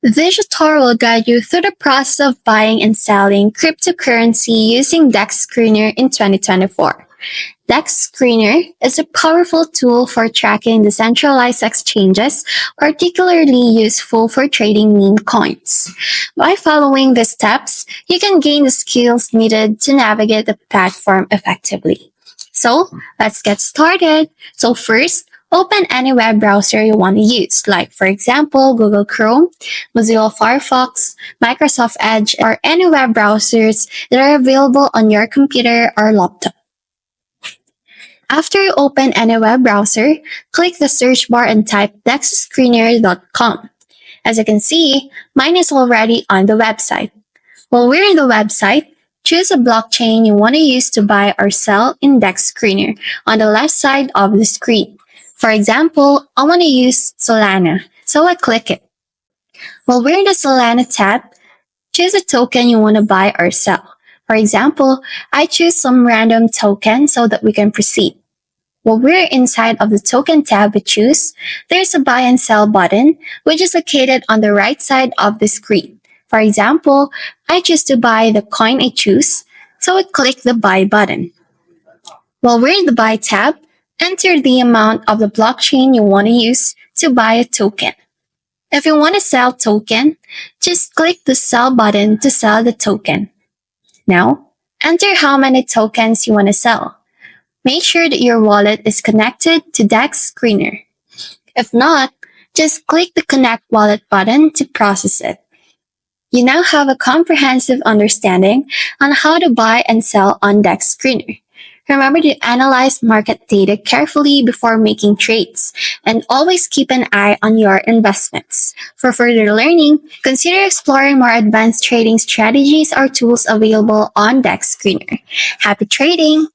This tutorial will guide you through the process of buying and selling cryptocurrency using Dexscreener in 2024. Dexscreener is a powerful tool for tracking decentralized exchanges, particularly useful for trading meme coins. By following the steps, you can gain the skills needed to navigate the platform effectively. So, let's get started. So first, open any web browser you want to use, like for example, Google Chrome, Mozilla Firefox, Microsoft Edge, or any web browsers that are available on your computer or laptop. After you open any web browser, click the search bar and type dexscreener.com. As you can see, mine is already on the website. While we're in the website, choose a blockchain you want to use to buy or sell in Dexscreener on the left side of the screen. For example, I want to use Solana, so I click it. While we're in the Solana tab, choose a token you want to buy or sell. For example, I choose some random token so that we can proceed. While we're inside of the token tab we choose, there's a buy and sell button, which is located on the right side of the screen. For example, I choose to buy the coin I choose, so I click the buy button. While we're in the buy tab, enter the amount of the blockchain you want to use to buy a token. If you want to sell token, just click the sell button to sell the token. Now, enter how many tokens you want to sell. Make sure that your wallet is connected to Dexscreener. If not, just click the Connect Wallet button to process it. You now have a comprehensive understanding on how to buy and sell on Dexscreener. Remember to analyze market data carefully before making trades, and always keep an eye on your investments. For further learning, consider exploring more advanced trading strategies or tools available on Dexscreener. Happy trading!